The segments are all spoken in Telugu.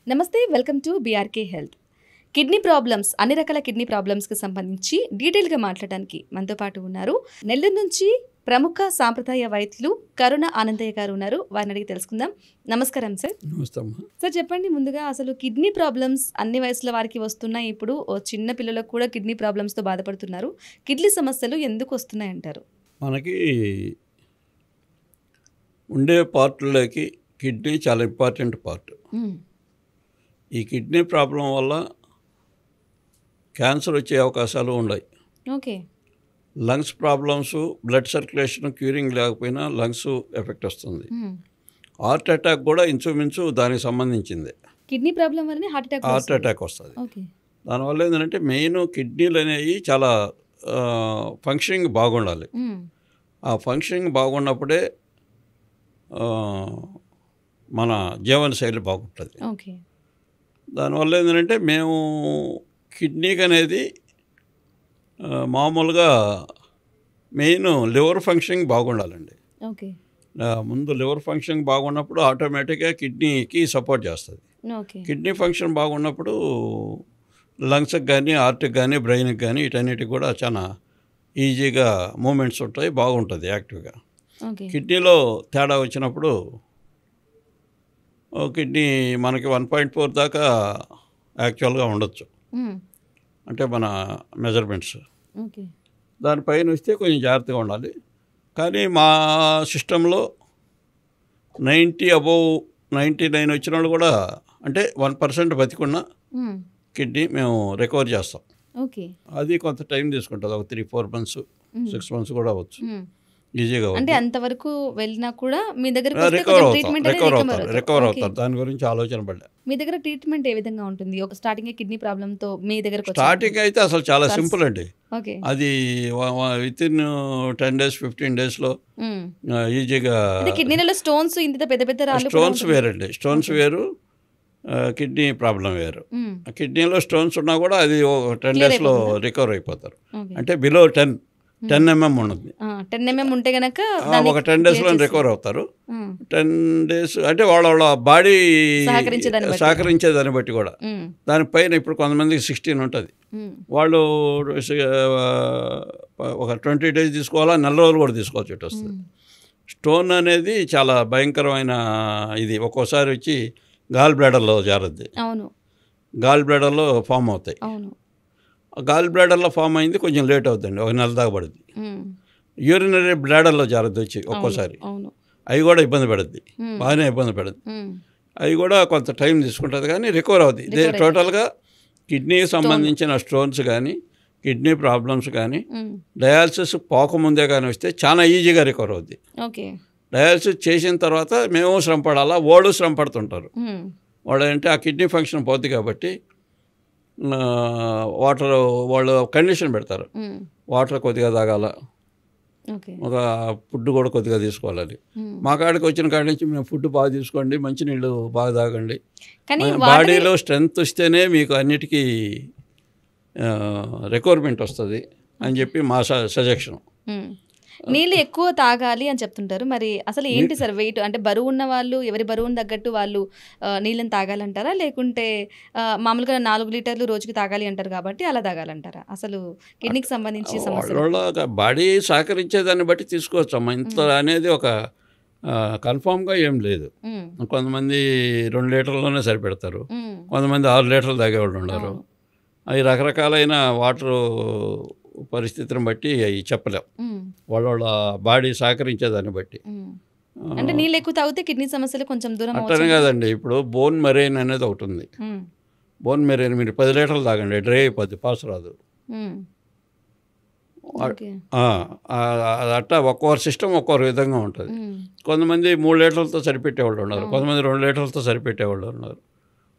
నమస్తే, welcome to BRK health. Kidney problems, అన్ని రకాల కిడ్నీ ప్రాబ్లమ్స్కి సంబంధించి డీటెయిల్గా మాట్లాడడానికి మనతో పాటు ఉన్నారు నెల్లూరు నుంచి ప్రముఖ సాంప్రదాయ వైద్యులు కరుణ ఆనందయ్య గారు ఉన్నారు. వారిని అడిగి తెలుసుకుందాం. నమస్కారం సార్. సార్ చెప్పండి, ముందుగా అసలు కిడ్నీ ప్రాబ్లమ్స్ అన్ని వయసుల వారికి వస్తున్నాయి. ఇప్పుడు చిన్న పిల్లలకు కూడా కిడ్నీ ప్రాబ్లమ్స్తో బాధపడుతున్నారు. కిడ్నీ సమస్యలు ఎందుకు వస్తున్నాయి అంటారు? మనకి ఉండే పార్ట్లోకి కిడ్నీ చాలా ఇంపార్టెంట్ పార్ట్. ఈ కిడ్నీ ప్రాబ్లం వల్ల క్యాన్సర్ వచ్చే అవకాశాలు ఉన్నాయి. Okay. Lungs problems, blood circulation curing లేకపోయినా లంగ్స్ ఎఫెక్ట్ వస్తుంది. హార్ట్ అటాక్ కూడా ఇంచుమించు దానికి సంబంధించింది. కిడ్నీ ప్రాబ్లం వల్లనే హార్ట్ అటాక్ వస్తుంది. దానివల్ల ఏంటంటే మెయిన్ కిడ్నీలు అనేవి చాలా ఫంక్షనింగ్ బాగుండాలి. ఆ ఫంక్షనింగ్ బాగున్నప్పుడే మన జీవనశైలి బాగుంటుంది. ఓకే. దానివల్ల ఏంటంటే మేము కిడ్నీకి అనేది మామూలుగా మెయిన్ లివర్ ఫంక్షనింగ్ బాగుండాలండి. ఓకే. ముందు లివర్ ఫంక్షన్ బాగున్నప్పుడు ఆటోమేటిక్గా కిడ్నీకి సపోర్ట్ చేస్తుంది. కిడ్నీ ఫంక్షన్ బాగున్నప్పుడు లంగ్స్కి కానీ, హార్ట్కి కానీ, బ్రెయిన్కి కానీ వీటన్నిటికి కూడా చాలా ఈజీగా మూమెంట్స్ ఉంటాయి, బాగుంటుంది యాక్టివ్గా. కిడ్నీలో తేడా వచ్చినప్పుడు కిడ్నీ మనకి 1.4 దాకా యాక్చువల్గా ఉండొచ్చు, అంటే మన మెజర్మెంట్స్. దానిపైన వస్తే కొంచెం జాగ్రత్తగా ఉండాలి. కానీ మా సిస్టంలో 90 అబోవ్ 99 వచ్చిన వాళ్ళు కూడా, అంటే 1% బతికున్న కిడ్నీ మేము రికవర్ చేస్తాం. అది కొంత టైం తీసుకుంటుంది, ఒక 3-4 months 6 months కూడా అవ్వచ్చు. ఈజీగా అంటే అంతవరకు వెళ్ళినా కూడా మీ దగ్గర రికవర్ అవుతారు. దాని గురించి ఆలోచన పడ్డా. మీ దగ్గర ట్రీట్మెంట్ ఏ విధంగా ఉంటుంది? ఒక స్టార్టింగ్ కిడ్నీ ప్రాబ్లంతో మీ దగ్గర స్టార్టింగ్ అయితే అసలు చాలా సింపుల్ అండి. అది వితిన్ 10 days 15 daysలో ఈజీగా. కిడ్నీలలో స్టోన్స్, ఇంత పెద్ద పెద్ద స్టోన్స్ వేరండి. స్టోన్స్ వేరు, కిడ్నీ ప్రాబ్లం వేరు. కిడ్నీలో స్టోన్స్ ఉన్నా కూడా అది 10 daysలో రికవర్ అయిపోతారు. అంటే బిలో 10 mm ఉన్నది. 10 mm ఉంటే కనుక ఒక 10 daysలో రికవర్ అవుతారు. 10 days అంటే వాళ్ళ బాడీ సహకరించేదాన్ని బట్టి కూడా. దానిపైన ఇప్పుడు కొంతమందికి 16 ఉంటుంది, వాళ్ళు ఒక 20 days తీసుకోవాలా, నెల రోజులు కూడా తీసుకోవాల్సి వస్తుంది. స్టోన్ అనేది చాలా భయంకరమైన ఇది. ఒక్కోసారి వచ్చి గాల్ బ్లాడర్లో జారద్ది, గాల్ బ్లాడర్లో ఫామ్ అవుతాయి. గాల్ బ్లాడర్లో ఫామ్ అయింది కొంచెం లేట్ అవుతుందండి, ఒక నెల దాకా పడుద్ది. యూరినరీ బ్లాడర్లో జారద్ది వచ్చి ఒక్కోసారి, అవి కూడా ఇబ్బంది పడుద్ది, బాగానే ఇబ్బంది పడుద్ది. అవి కూడా కొంత టైం తీసుకుంటుంది, కానీ రికవర్ అవుతుంది. టోటల్గా కిడ్నీకి సంబంధించిన స్టోన్స్ కానీ, కిడ్నీ ప్రాబ్లమ్స్ కానీ డయాలసిస్ పోకముందే కానీ వస్తే చాలా ఈజీగా రికవర్ అవుద్ది. డయాలసిస్ చేసిన తర్వాత మేము శ్రమ పడాలా, వాళ్ళు శ్రమ పడుతుంటారు. వాళ్ళు అంటే ఆ కిడ్నీ ఫంక్షన్ పోద్ది కాబట్టి వాటర్ వాళ్ళు కండిషన్ పెడతారు, వాటర్ కొద్దిగా తాగాల, ఒక ఫుడ్ కూడా కొద్దిగా తీసుకోవాలి. మా కాడికి వచ్చిన కాడి నుంచి మేము ఫుడ్ బాగా తీసుకోండి, మంచినీళ్ళు బాగా తాగండి, బాడీలో స్ట్రెంగ్త్ వస్తేనే మీకు అన్నిటికీ రిక్వైర్మెంట్ వస్తుంది అని చెప్పి మా సజెషన్. నీళ్ళు ఎక్కువ తాగాలి అని చెప్తుంటారు. మరి అసలు ఏంటి సార్ వెయిట్, అంటే బరువు ఉన్న వాళ్ళు ఎవరి బరువుని తగ్గట్టు వాళ్ళు నీళ్ళని తాగాలంటారా, లేకుంటే మామూలుగా 4 లీటర్లు రోజుకి తాగాలి అంటారు కాబట్టి అలా తాగాలంటారా? అసలు కిడ్నీకి సంబంధించి సమస్య బాడీ సహకరించేదాన్ని బట్టి తీసుకోవచ్చమ్మా. ఇంత అనేది ఒక కన్ఫామ్గా ఏం లేదు. కొంతమంది 2 లీటర్లోనే సరిపెడతారు, కొంతమంది 6 లీటర్లు తాగేవాళ్ళు ఉన్నారు. అవి రకరకాలైన వాటరు పరిస్థితిని బట్టి అవి చెప్పలేం, వాళ్ళ బాడీ సహకరించేదాన్ని బట్టి. అంటే నీళ్ళు ఎక్కువ తాగితే కిడ్నీ సమస్యలు కొంచెం దూరం అట్టనే కాదండి. ఇప్పుడు బోన్ మెరైన్ అనేది ఒకటి ఉంది. బోన్ మెరైన్ మీరు 10 లీటర్లు తాగండి, డ్రై అయిపోద్ది, పాస్ రాదు. అట్టా ఒక్కొక్కరి సిస్టమ్ ఒక్కొక్క విధంగా ఉంటుంది. కొంతమంది 3 లీటర్లతో సరిపెట్టేవాళ్ళు ఉన్నారు, కొంతమంది 2 లీటర్లతో సరిపెట్టేవాళ్ళు ఉన్నారు.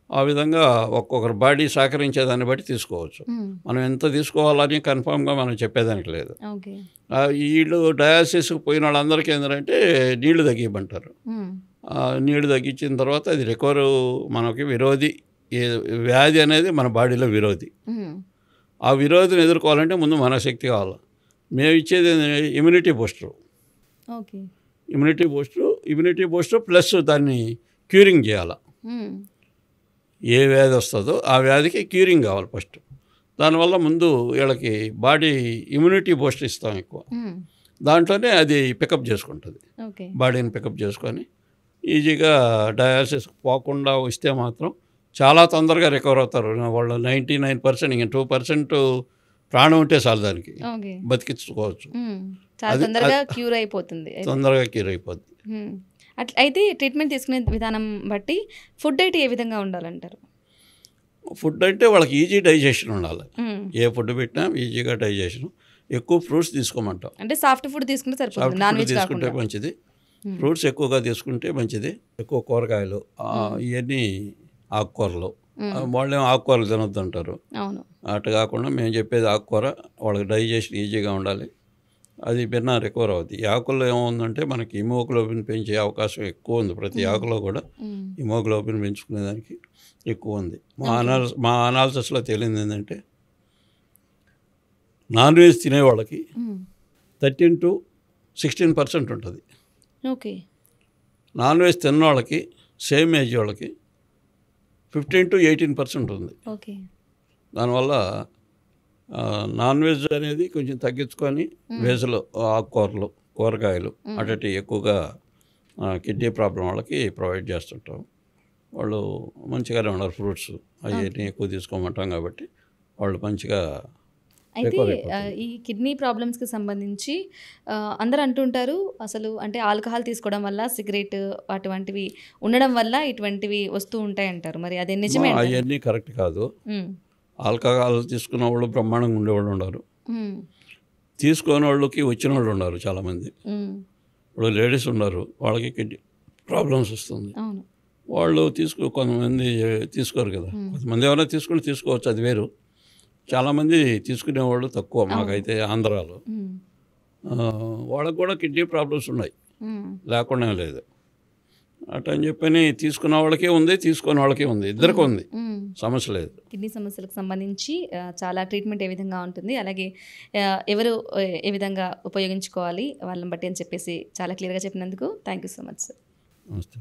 ఆ విధంగా ఒక్కొక్కరు బాడీ సహకరించేదాన్ని బట్టి తీసుకోవచ్చు. మనం ఎంత తీసుకోవాలని కన్ఫామ్గా మనం చెప్పేదానికి లేదు. వీళ్ళు డయాలసిస్కి పోయిన వాళ్ళందరికీ ఏంటంటే నీళ్లు తగ్గిమంటారు. నీళ్లు తగ్గించిన తర్వాత అది రికవర్, మనకి విరోధి వ్యాధి అనేది మన బాడీలో విరోధి. ఆ విరోధిని ఎదుర్కోవాలంటే ముందు మన శక్తి కావాలి. మేము ఇచ్చేది immunity booster. Immunity booster plus దాన్ని క్యూరింగ్ చేయాలి. ఏ వ్యాధి వస్తుందో ఆ వ్యాధికి క్యూరింగ్ కావాలి ఫస్ట్. దానివల్ల ముందు వీళ్ళకి బాడీ ఇమ్యూనిటీ బూస్ట్ ఇస్తాం ఎక్కువ, దాంట్లోనే అది పికప్ చేసుకుంటుంది. బాడీని పికప్ చేసుకొని ఈజీగా డయాలసిస్ పోకుండా వస్తే మాత్రం చాలా తొందరగా రికవర్ అవుతారు వాళ్ళు. 99%, ఇంకా 2% ప్రాణం ఉంటే చాలు దానికి బతికించుకోవచ్చు. తొందరగా క్యూర్ అయిపోతుంది. అట్లా అయితే ట్రీట్మెంట్ తీసుకునే విధానం బట్టి ఫుడ్ డైట్ ఏ విధంగా ఉండాలంటారు? ఫుడ్ అంటే వాళ్ళకి ఈజీ డైజెషన్ ఉండాలి. ఏ ఫుడ్ పెట్టినా ఈజీగా డైజెషన్. ఎక్కువ ఫ్రూట్స్ తీసుకోమంటాం. అంటే సాఫ్ట్ ఫుడ్ తీసుకుంటే సరిపోతుంది, నాన్ వెజ్ తీసుకుంటే మంచిది. ఫ్రూట్స్ ఎక్కువగా తీసుకుంటే మంచిది. ఎక్కువ కూరగాయలు, ఇవన్నీ ఆకుకూరలు. వాళ్ళేమో ఆకుకూరలు తినొద్దు అంటారు. అటు కాకుండా మేము చెప్పేది ఆకుకూర వాళ్ళకి డైజెషన్ ఈజీగా ఉండాలి, అది భిన్న రికవర్ అవుతుంది. ఈ ఆకుల్లో ఏముందంటే మనకి హిమోగ్లోబిన్ పెంచే అవకాశం ఎక్కువ ఉంది. ప్రతి ఆకులో కూడా హిమోగ్లోబిన్ పెంచుకునేదానికి ఎక్కువ ఉంది. మా అనాలిసిస్లో తేలింది ఏంటంటే నాన్ వెజ్ తినే వాళ్ళకి 13 to 16% ఉంటుంది. నాన్ వెజ్ తిన్న వాళ్ళకి సేమ్ ఏజ్ వాళ్ళకి 15 to 18% ఉంది. దానివల్ల నాన్ వెజ్ అనేది కొంచెం తగ్గించుకొని వెజ్లో ఆకుకూరలు, కూరగాయలు అటు ఎక్కువగా కిడ్నీ ప్రాబ్లం వాళ్ళకి ప్రొవైడ్ చేస్తుంటాం. వాళ్ళు మంచిగానే ఉన్నారు. ఫ్రూట్స్ అవన్నీ ఎక్కువ తీసుకోమంటాం కాబట్టి వాళ్ళు మంచిగా. అయితే ఈ కిడ్నీ ప్రాబ్లమ్స్కి సంబంధించి అందరూ అంటుంటారు అసలు అంటే ఆల్కహాల్ తీసుకోవడం వల్ల, సిగరెట్ అటువంటివి ఉండడం వల్ల ఇటువంటివి వస్తూ ఉంటాయి అంటారు. మరి అదే నిజమే? అవన్నీ కరెక్ట్ కాదు. ఆల్కహాల్ తీసుకున్న వాళ్ళు బ్రహ్మాండంగా ఉండేవాళ్ళు ఉన్నారు, తీసుకునే వాళ్ళకి వచ్చిన వాళ్ళు ఉన్నారు చాలామంది. ఇప్పుడు లేడీస్ ఉన్నారు, వాళ్ళకి కిడ్నీ ప్రాబ్లమ్స్ వస్తుంది. వాళ్ళు కొంతమంది తీసుకోరు కదా. కొంతమంది ఎవరైనా తీసుకోవచ్చు, అది వేరు. చాలామంది తీసుకునేవాళ్ళు తక్కువ. మాకైతే ఆంధ్రాలో వాళ్ళకు కూడా కిడ్నీ ప్రాబ్లమ్స్ ఉన్నాయి, లేకుండా లేదు. అటని చెప్పని తీసుకున్న వాళ్ళకే ఉంది, తీసుకునే వాళ్ళకే ఉంది, ఇద్దరికి ఉంది, సమస్య లేదు. కిడ్నీ సమస్యలకు సంబంధించి చాలా ట్రీట్మెంట్ ఏ విధంగా ఉంటుంది, అలాగే ఎవరు ఏ విధంగా ఉపయోగించుకోవాలి వాళ్ళని బట్టి అని చెప్పేసి చాలా క్లియర్గా చెప్పినందుకు thank you so much sir. నమస్తే.